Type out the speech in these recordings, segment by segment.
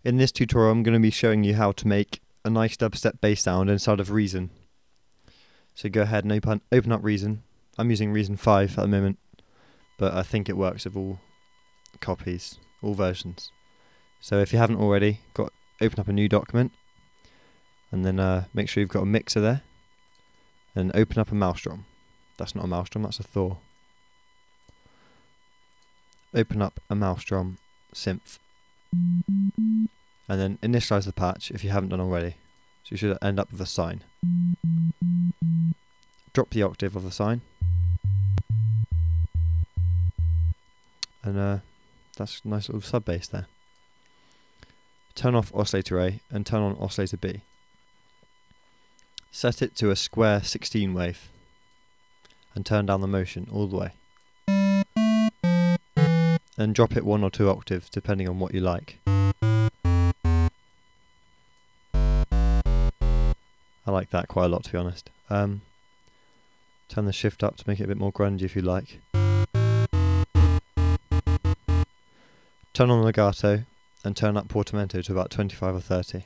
In this tutorial I'm going to be showing you how to make a nice dubstep bass sound inside of Reason. So go ahead and open up Reason. I'm using Reason 5 at the moment, but I think it works with all copies, all versions. So if you haven't already, open up a new document, and then make sure you've got a mixer there, and open up a mouse drum. That's not a mouse drum, that's a Thor. Open up a mouse drum synth, and then initialize the patch if you haven't done already. So you should end up with a sine. Drop the octave of the sine, and that's a nice little sub bass there. Turn off oscillator A and turn on oscillator B. Set it to a square 16 wave and turn down the motion all the way. And drop it 1 or 2 octaves depending on what you like. I like that quite a lot, to be honest. Turn the shift up to make it a bit more grungy if you like. Turn on legato and turn up portamento to about 25 or 30.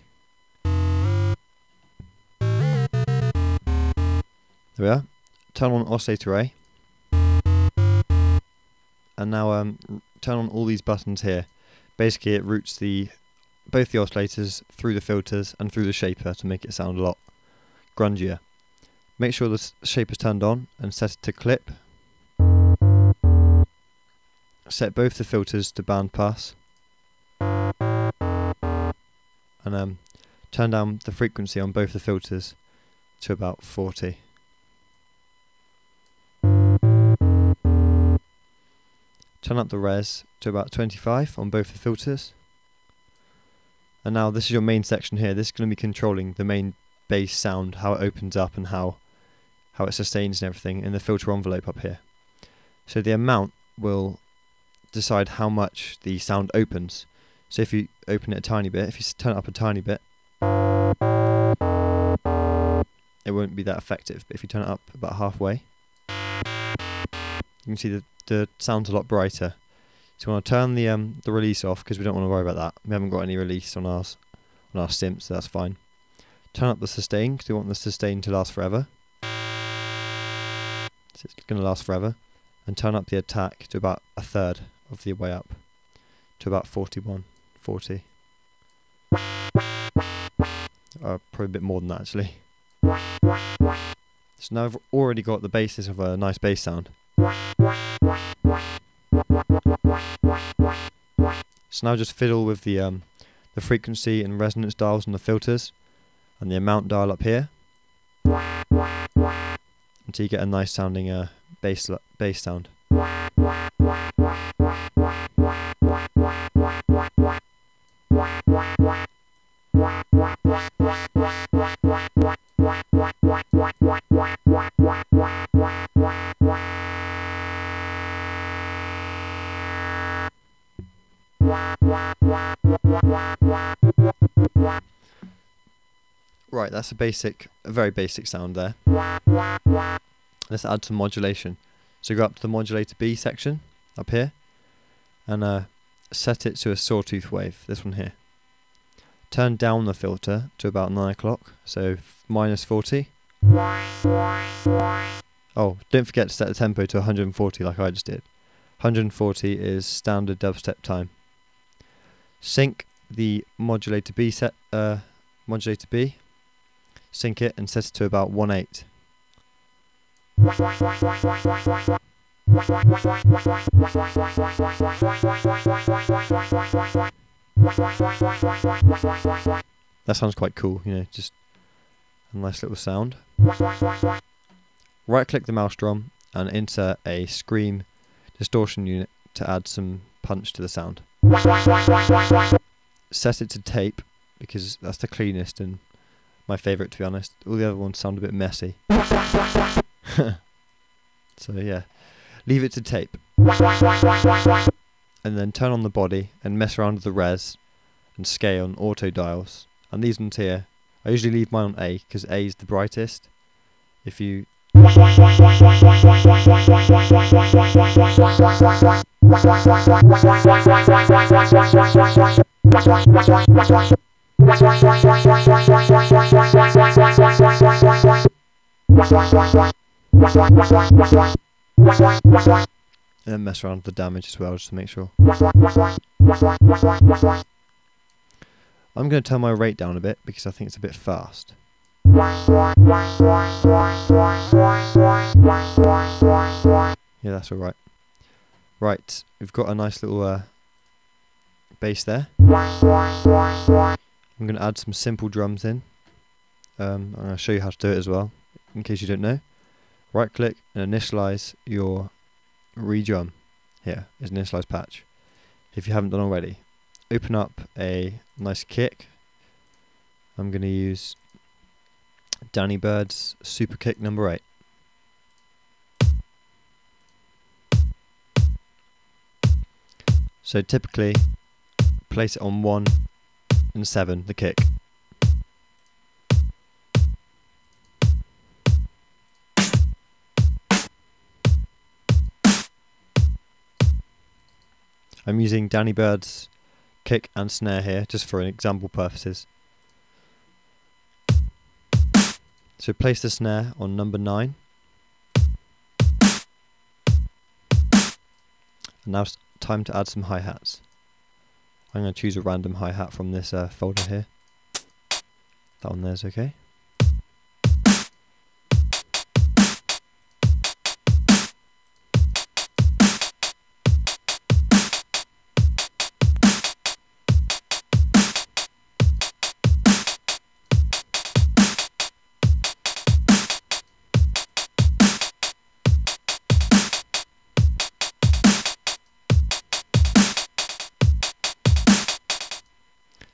There we are. Turn on oscillator A. And now turn on all these buttons here. Basically it routes both the oscillators through the filters and through the shaper to make it sound a lot grungier. Make sure the shaper's turned on and set it to clip. Set both the filters to band pass. And turn down the frequency on both the filters to about 40. Turn up the res to about 25 on both the filters. And now this is your main section here. This is going to be controlling the main bass sound, how it opens up and how it sustains and everything in the filter envelope up here. So the amount will decide how much the sound opens. So if you open it a tiny bit, if you turn it up a tiny bit, it won't be that effective. But if you turn it up about halfway, you can see the sound's a lot brighter. So you want to turn the release off because we don't want to worry about that. We haven't got any release on our synth, so that's fine. Turn up the sustain because we want the sustain to last forever. So it's going to last forever. And turn up the attack to about a third of the way up, to about 41, 40. Probably a bit more than that actually. So now I've already got the basis of a nice bass sound. So now just fiddle with the frequency and resonance dials on the filters and the amount dial up here until you get a nice sounding bass sound. Right, that's a very basic sound there. Let's add some modulation. So go up to the modulator B section up here and set it to a sawtooth wave, this one here. Turn down the filter to about 9 o'clock, so minus 40. Oh, don't forget to set the tempo to 140 like I just did. 140 is standard dubstep time. Sync the modulator B sync it and set it to about 1/8. That sounds quite cool, you know, just a nice little sound. Right click the mouse drum and insert a scream distortion unit to add some punch to the sound. Set it to tape because that's the cleanest and my favourite, to be honest. All the other ones sound a bit messy. So yeah, leave it to tape. And then turn on the body and mess around with the res and scale on auto dials. And these ones here, I usually leave mine on A because A is the brightest. If you And mess around with the damage as well, just to make sure. I'm going to turn my rate down a bit because I think it's a bit fast. Yeah, that's alright. Right, we've got a nice little bass there. I'm going to add some simple drums in. I'm going to show you how to do it as well, in case you don't know. Right click and initialize your re-drum. Here is an initialize patch. If you haven't done already, open up a nice kick. I'm going to use Danny Bird's Super Kick number 8. So typically place it on 1 and 7, the kick. I'm using Danny Bird's kick and snare here just for example purposes. So place the snare on number 9. And now it's time to add some hi-hats. I'm going to choose a random hi-hat from this folder here. That one there's okay.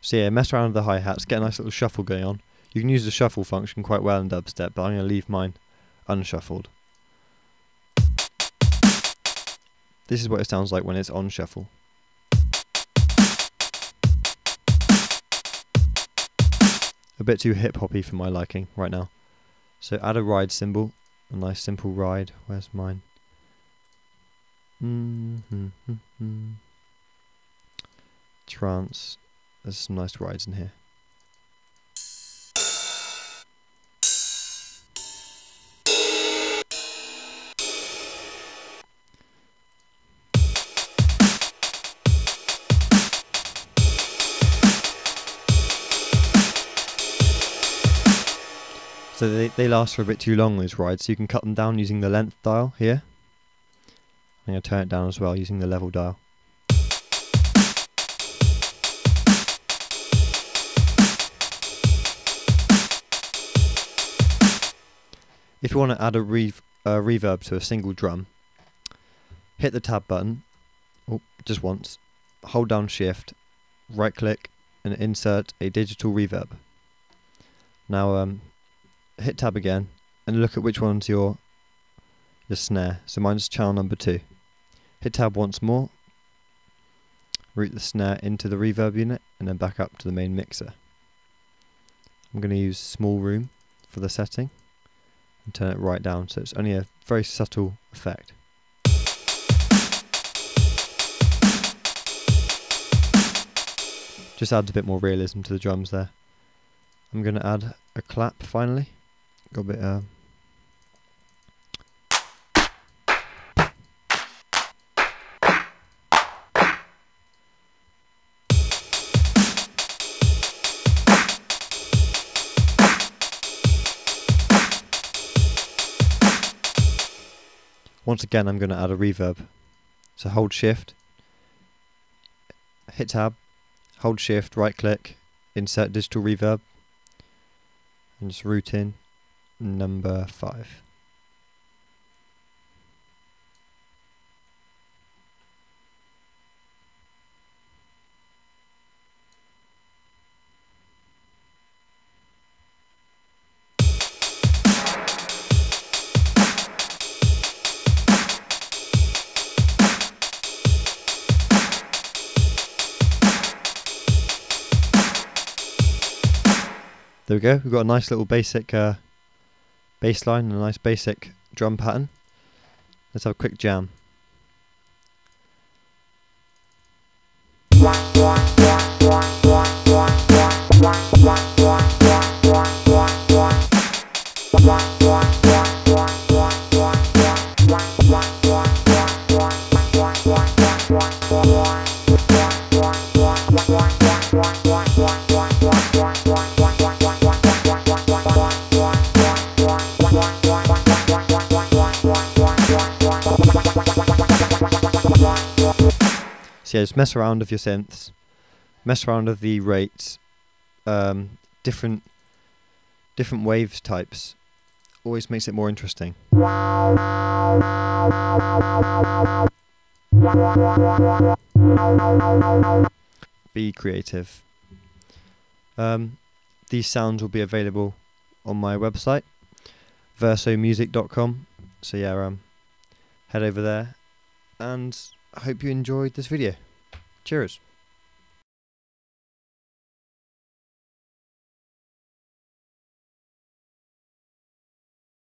So yeah, mess around with the hi-hats, get a nice little shuffle going on. You can use the shuffle function quite well in dubstep, but I'm going to leave mine unshuffled. This is what it sounds like when it's on shuffle. A bit too hip-hoppy for my liking right now. So add a ride cymbal, a nice simple ride. Where's mine? Trance. There's some nice rides in here. So they last for a bit too long, those rides, so you can cut them down using the length dial here. I'm going to turn it down as well using the level dial. If you want to add a reverb to a single drum, hit the tab button, just once, hold down shift, right click and insert a digital reverb. Now hit tab again and look at which one's your snare. So mine's channel number 2. Hit tab once more, route the snare into the reverb unit and then back up to the main mixer. I'm going to use small room for the setting and turn it right down so it's only a very subtle effect. Just adds a bit more realism to the drums there. I'm going to add a clap finally. Got a bit once again I'm going to add a reverb. So hold shift, hit tab, hold shift, right click, insert digital reverb and just route in number 5. There we go, we've got a nice little basic bass line and a nice basic drum pattern. Let's have a quick jam. So yeah, just mess around with your synths, mess around with the rates, different waves types. Always makes it more interesting. Be creative. These sounds will be available on my website, vursomusic.com. So yeah, head over there, and I hope you enjoyed this video. Cheers.